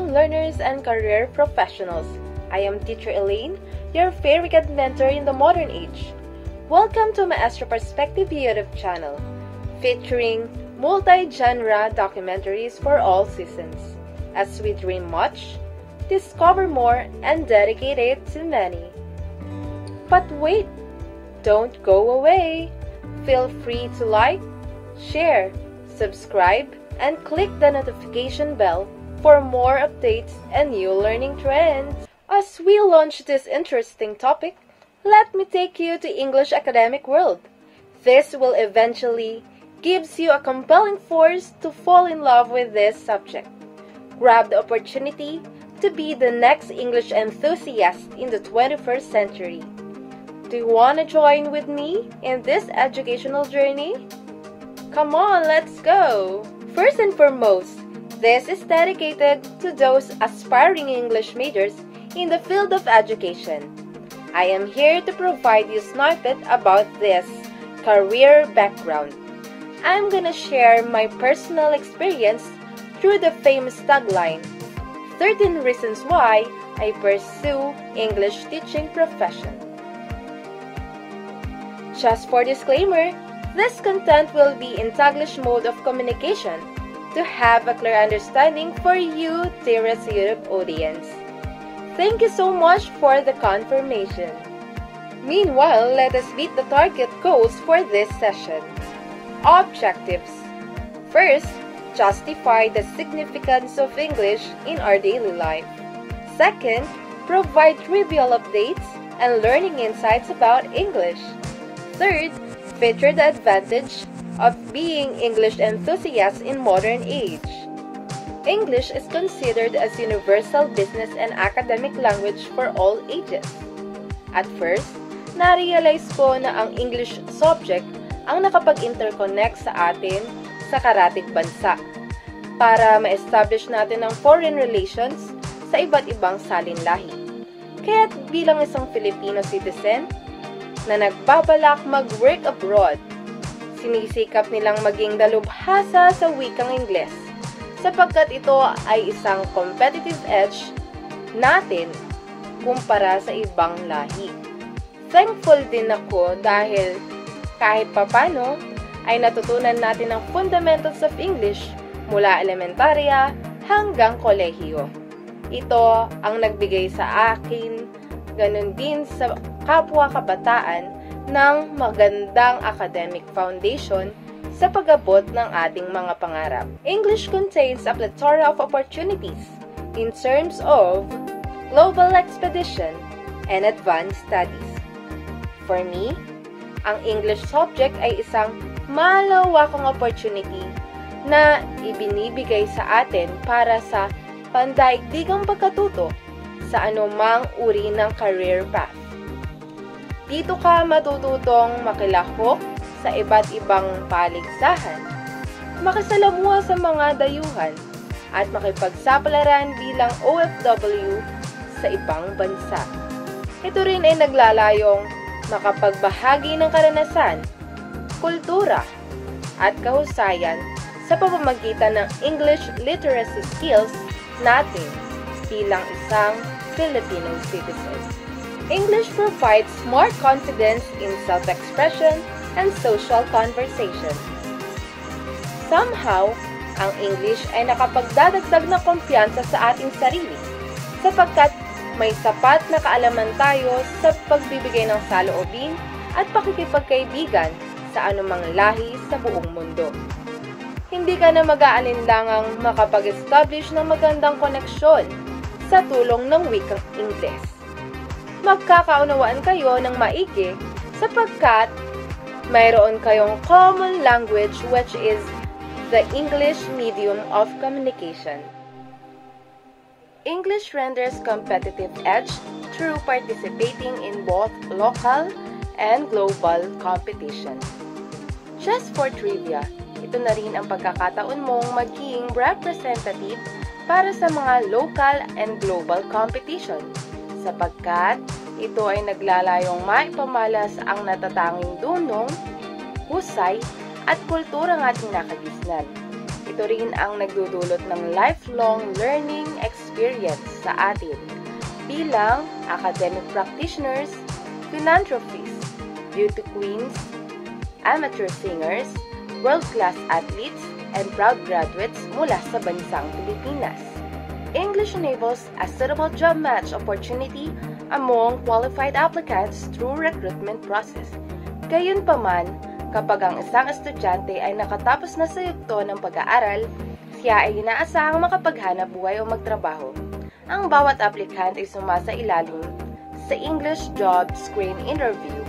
lifelong learners and career professionals. I am Teacher Elaine, your fairy god mentor in the modern age. Welcome to my Astro Perspective YouTube channel, featuring multi-genre documentaries for all seasons. As we dream much, discover more, and dedicate it to many. But wait, don't go away. Feel free to like, share, subscribe, and click the notification bell for more updates and new learning trends. As we launch this interesting topic, let me take you to English academic world. This will eventually gives you a compelling force to fall in love with this subject. Grab the opportunity to be the next English enthusiast in the 21st century. Do you want to join with me in this educational journey? Come on, let's go! First and foremost, this is dedicated to those aspiring English majors in the field of education. I am here to provide you a snippet about this career background. I'm gonna share my personal experience through the famous tagline, 13 Reasons Why I Pursue English Teaching Profession. Just for disclaimer, this content will be in Taglish mode of communication to have a clear understanding for you, dearest YouTube audience. Thank you so much for the confirmation. Meanwhile, let us beat the target goals for this session. Objectives. First, justify the significance of English in our daily life. Second, provide trivial updates and learning insights about English. Third, feature the advantage of being English enthusiasts in modern age. English is considered as universal business and academic language for all ages. At first, na-realize ko na ang English subject ang nakapag-interconnect sa atin sa karatig bansa para ma-establish natin ang foreign relations sa iba't ibang salinlahi. Kaya't bilang isang Filipino citizen na nagbabalak mag-work abroad, sinisikap nilang maging dalubhasa sa wikang Ingles sapagkat ito ay isang competitive edge natin kumpara sa ibang lahi. Thankful din ako dahil kahit papano ay natutunan natin ang fundamentals of English mula elementarya hanggang kolehiyo. Ito ang nagbigay sa akin, ganun din sa kapwa kabataan, ng magandang academic foundation sa pag-abot ng ating mga pangarap. English contains a plethora of opportunities in terms of global expedition and advanced studies. For me, ang English subject ay isang malawakang opportunity na ibinibigay sa atin para sa pandaigdigang pagkatuto sa anumang uri ng career path. Dito ka matututong makilahok sa iba't ibang paligsahan, makisalamuha sa mga dayuhan, at makipagsapalaran bilang OFW sa ibang bansa. Ito rin ay naglalayong makapagbahagi ng karanasan, kultura, at kahusayan sa pamamagitan ng English literacy skills natin bilang isang Filipino citizen. English provides more confidence in self-expression and social conversation. Somehow, ang English ay nakapagdadagdag ng kumpiyansa sa ating sarili sapagkat may sapat na kaalaman tayo sa pagbibigay ng saloobin at pakikipagkaibigan sa anumang lahi sa buong mundo. Hindi ka na mag-aalinlangang makapag-establish ng magandang koneksyon sa tulong ng wikang Ingles. Magkakaunawaan kayo ng maigi sapagkat mayroon kayong common language which is the English medium of communication. English renders competitive edge through participating in both local and global competition. Just for trivia, ito na rin ang pagkakataon mong maging representative para sa mga local and global competition sapagkat ito ay naglalayong maipamalas ang natatanging dunong, husay, at kultura ng ating nakagisnan. Ito rin ang nagdudulot ng lifelong learning experience experience sa atin bilang academic practitioners, philanthropists, beauty queens, amateur singers, world-class athletes, and proud graduates mula sa bansang Pilipinas. English enables a suitable job match opportunity among qualified applicants through recruitment process. Gayunpaman, kapag ang isang estudyante ay nakatapos na sa yugto ng pag-aaral, siya ay inaasahang makapaghanap buhay o magtrabaho. Ang bawat aplikant ay sumasailalim sa English Job Screen Interview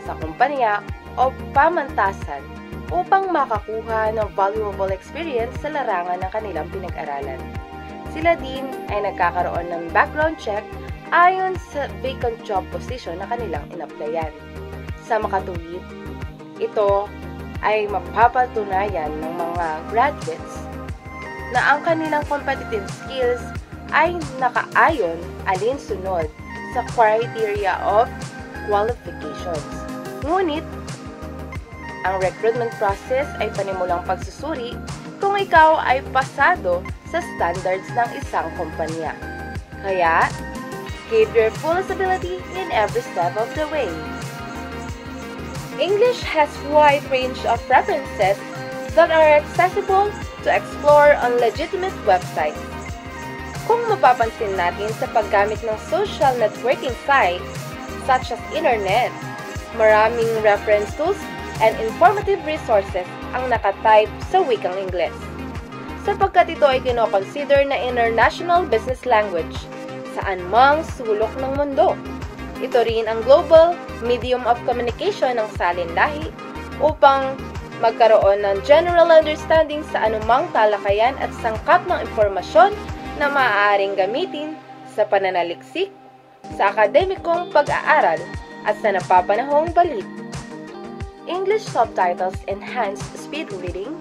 sa kumpanya o pamantasan upang makakuha ng valuable experience sa larangan ng kanilang pinag-aralan. Sila din ay nagkakaroon ng background check ayon sa vacant job position na kanilang in-applyan. Sa makatuwid, ito ay mapapatunayan ng mga graduates na ang kanilang competitive skills ay nakaayon alinsunod sa criteria of qualifications. Ngunit, ang recruitment process ay panimulang pagsusuri kung ikaw ay pasado sa standards ng isang kumpanya. Kaya, give your fullest ability in every step of the way. English has wide range of references that are accessible to explore on legitimate websites. Kung mapapansin natin sa paggamit ng social networking sites such as internet, maraming reference tools and informative resources ang nakatype sa wikang Ingles. Sapagkat ito ay kinoconsider na international business language saan mang sulok ng mundo. Ito rin ang global medium of communication ng salinlahi upang magkaroon ng general understanding sa anumang talakayan at sangkap ng impormasyon na maaaring gamitin sa pananaliksik, sa akademikong pag-aaral at sa napapanahong balik. English subtitles enhance speed reading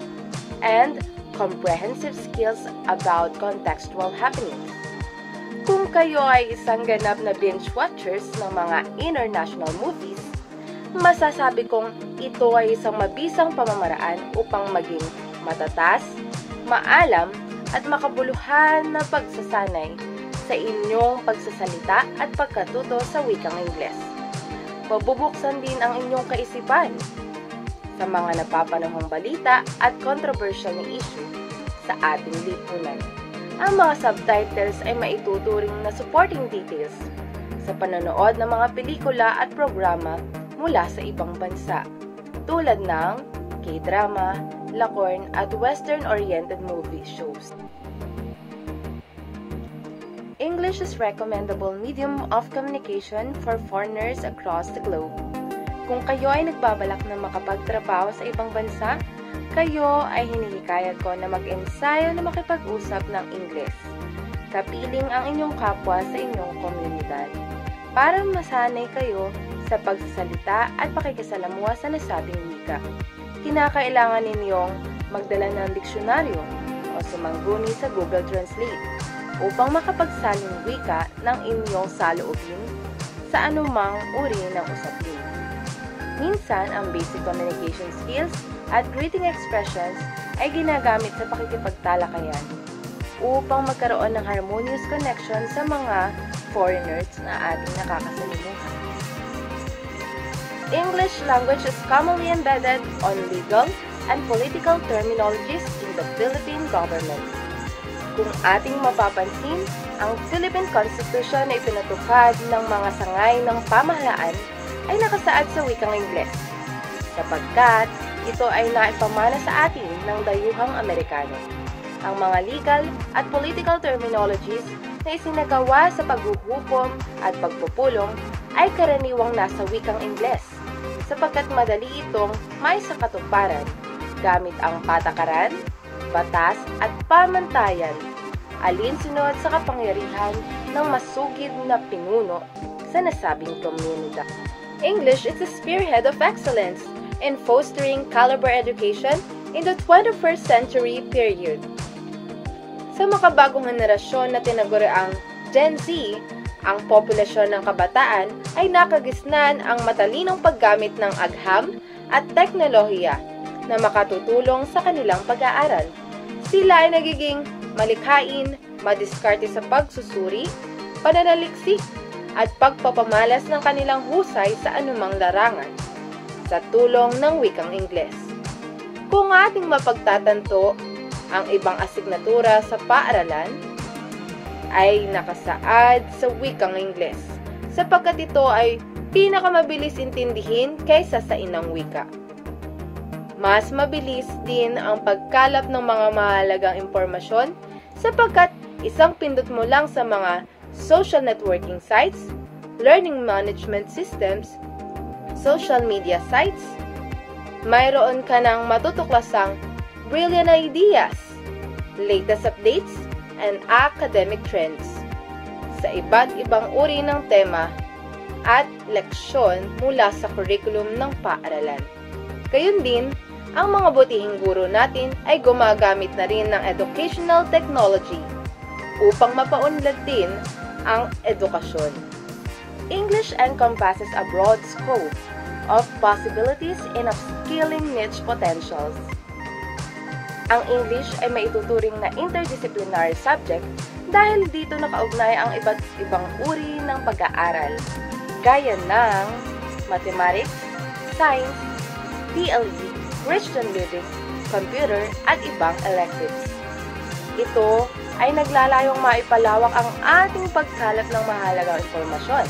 and comprehensive skills about contextual happenings. Kung kayo ay isang ganap na binge watchers ng mga international movies, masasabi kong ito ay isang mabisang pamamaraan upang maging matatas, maalam, at makabuluhan na pagsasanay sa inyong pagsasalita at pagkatuto sa wikang Ingles. Mabubuksan din ang inyong kaisipan sa mga napapanahong balita at controversial na issue sa ating lipunan. Ang mga subtitles ay maituturing na supporting details sa panonood ng mga pelikula at programa mula sa ibang bansa, tulad ng K-drama, Lakorn at Western-oriented movie shows. English is recommendable medium of communication for foreigners across the globe. Kung kayo ay nagbabalak na makapagtrabaho sa ibang bansa, kayo ay hinihikayat ko na mag-ensayo na makipag-usap ng Ingles. Kapiling ang inyong kapwa sa inyong komunidad para masanay kayo sa pagsasalita at pakikisalamuha sa nasabing wika. Kinakailangan ninyong magdala ng diksyonaryo o sumangguni sa Google Translate upang makapagsaling wika ng inyong saloobin sa anumang uri ng usapin. Minsan, ang basic communication skills at greeting expressions ay ginagamit sa pakikipagtalakayan upang magkaroon ng harmonious connection sa mga foreigners na ating nakakasalimuhan. English language is commonly embedded on legal and political terminologies in the Philippine government. Kung ating mapapansin, ang Philippine Constitution ay pinatupad ng mga sangay ng pamahalaan ay nakasaad sa wikang Ingles, sapagkat ito ay naipamana sa atin ng dayuhang Amerikano. Ang mga legal at political terminologies na isinagawa sa paghuhukom at pagpupulong ay karaniwang nasa wikang Ingles, sapagkat madali itong may sa katuparan gamit ang patakaran, batas at pamantayan, alinsunod sa kapangyarihan ng masugid na pinuno sa nasabing komunidad. English is the spearhead of excellence in fostering caliber education in the 21st century period. Sa makabagong henerasyon na tinaguriang Gen Z, ang populasyon ng kabataan ay nakagisnan ang matalinong paggamit ng agham at teknolohiya na makatutulong sa kanilang pag-aaral. Sila ay nagiging malikhain, madiskarte sa pagsusuri, pananaliksik, at pagpapamalas ng kanilang husay sa anumang larangan, sa tulong ng wikang Ingles. Kung ating mapagtatanto, ang ibang asignatura sa paaralan ay nakasaad sa wikang Ingles, sapagkat ito ay pinakamabilis intindihin kaysa sa inang wika. Mas mabilis din ang pagkalap ng mga mahalagang impormasyon sapagkat isang pindot mo lang sa mga social networking sites, learning management systems, social media sites, mayroon ka ng matutuklasang brilliant ideas, latest updates, and academic trends sa iba't ibang uri ng tema at leksyon mula sa curriculum ng paaralan. Gayun din, ang mga butihing guro natin ay gumagamit na rin ng educational technology upang mapaunlad din ang edukasyon. English encompasses a broad scope of possibilities in upskilling niche potentials. Ang English ay maituturing na interdisciplinary subject dahil dito nakaugnay ang iba't ibang uri ng pag-aaral, gaya ng mathematics, science, TLE, Christian living, computer, at ibang electives. Ito ay naglalayong maipalawak ang ating pagkalap ng mahalagang impormasyon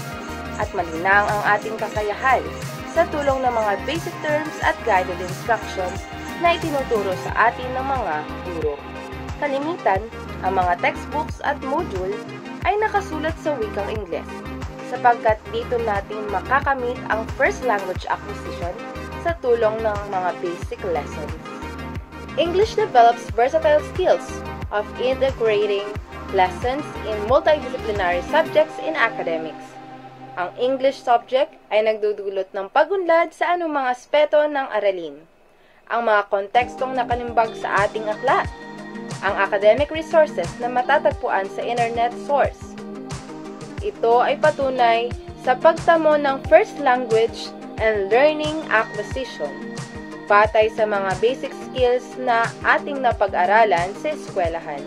at malinang ang ating kakayahan sa tulong ng mga basic terms at guided instructions na itinuturo sa atin ng mga guro. Kalimitan, ang mga textbooks at module ay nakasulat sa wikang Ingles sapagkat dito natin makakamit ang first language acquisition sa tulong ng mga basic lessons. English develops versatile skills of integrating lessons in multidisciplinary subjects in academics. Ang English subject ay nagdudulot ng pagunlad sa anumang aspeto ng aralin. Ang mga kontekstong nakalimbag sa ating aklat, ang academic resources na matatagpuan sa internet source. Ito ay patunay sa pagtamo ng first language and learning acquisition, batay sa mga basic skills na ating napag-aralan sa eskwelahan.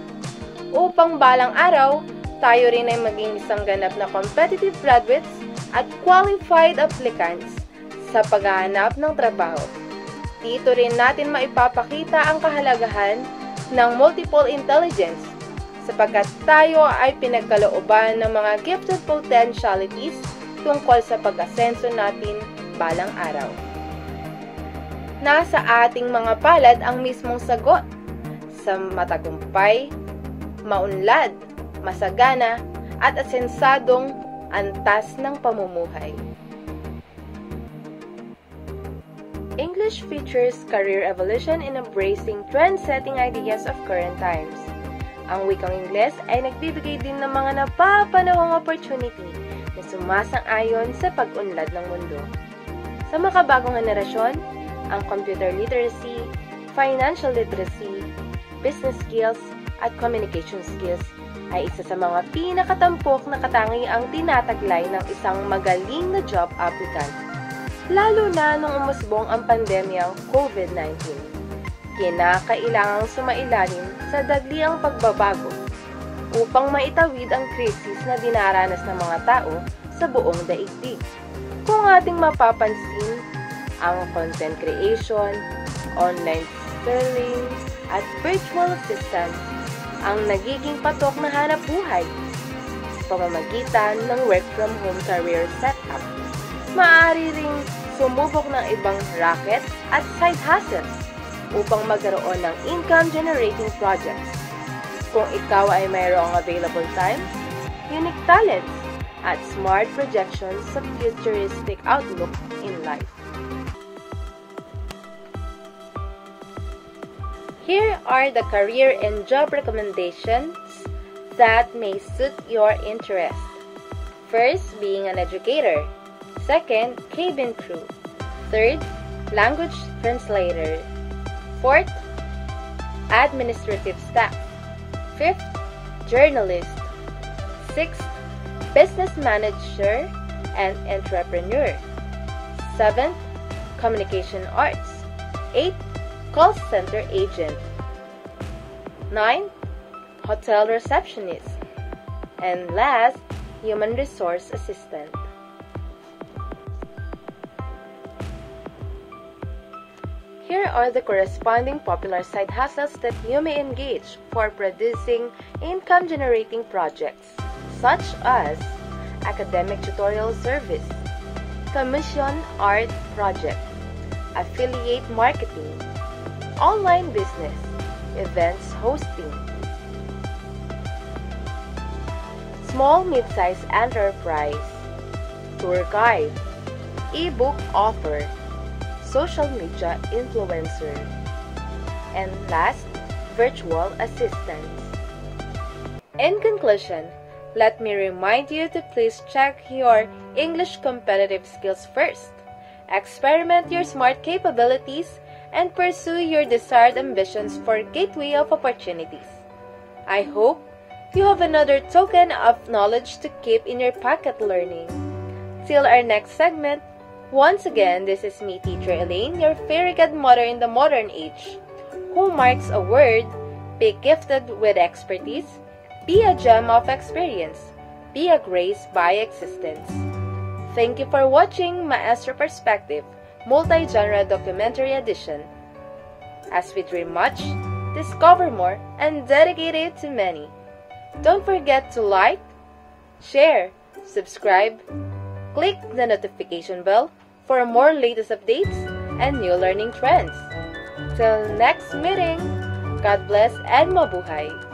Upang balang araw, tayo rin ay maging isang ganap na competitive graduates at qualified applicants sa paghahanap ng trabaho. Dito rin natin maipapakita ang kahalagahan ng multiple intelligence sapagkat tayo ay pinagkalooban ng mga gifted potentialities tungkol sa pag-asenso natin balang araw. Nasa ating mga palad ang mismong sagot sa matagumpay, maunlad, masagana, at asensadong antas ng pamumuhay. English features career evolution in embracing trend-setting ideas of current times. Ang wikang Ingles ay nagbibigay din ng mga napapanahong opportunity na sumasang-ayon sa pag-unlad ng mundo. Sa makabagong henerasyon, ang computer literacy, financial literacy, business skills, at communication skills ay isa sa mga pinakatampok na katangiang tinataglay ng isang magaling na job applicant. Lalo na nung umusbong ang pandemyang COVID-19. Kinakailangang sumailalim sa dagliang pagbabago upang maitawid ang krisis na dinaranas ng mga tao sa buong daigdig. Kung ating mapapansin, ang content creation, online selling, at virtual assistant ang nagiging patok na hanap buhay sa pamamagitan ng work-from-home career setup. Maaari ring sumubok ng ibang racket at side hustles upang magkaroon ng income-generating projects. Kung ikaw ay mayroong available time, unique talents, at smart projections sa futuristic outlook in life. Here are the career and job recommendations that may suit your interest. First, being an educator. Second, cabin crew. Third, language translator. Fourth, administrative staff. Fifth, journalist. Sixth, business manager and entrepreneur. Seventh, communication arts. Eighth, call center agent. 9. hotel receptionist, and last, human resource assistant. Here are the corresponding popular side hustles that you may engage for producing income-generating projects, such as academic tutorial service, commission art project, affiliate marketing, online business, events hosting, small mid-size enterprise, tour guide, ebook author, social media influencer, and last, virtual assistants. In conclusion, let me remind you to please check your English competitive skills first. Experiment your smart capabilities and pursue your desired ambitions for gateway of opportunities. I hope you have another token of knowledge to keep in your pocket learning. Till our next segment, once again, this is me, Teacher Elaine, your fairy godmother in the modern age, who marks a word, be gifted with expertise, be a gem of experience, be a grace by existence. Thank you for watching Maestro Perspective, multi-genre documentary edition. As we dream much, discover more, and dedicate it to many. Don't forget to like, share, subscribe, click the notification bell for more latest updates and new learning trends. Till next meeting, God bless and mabuhay!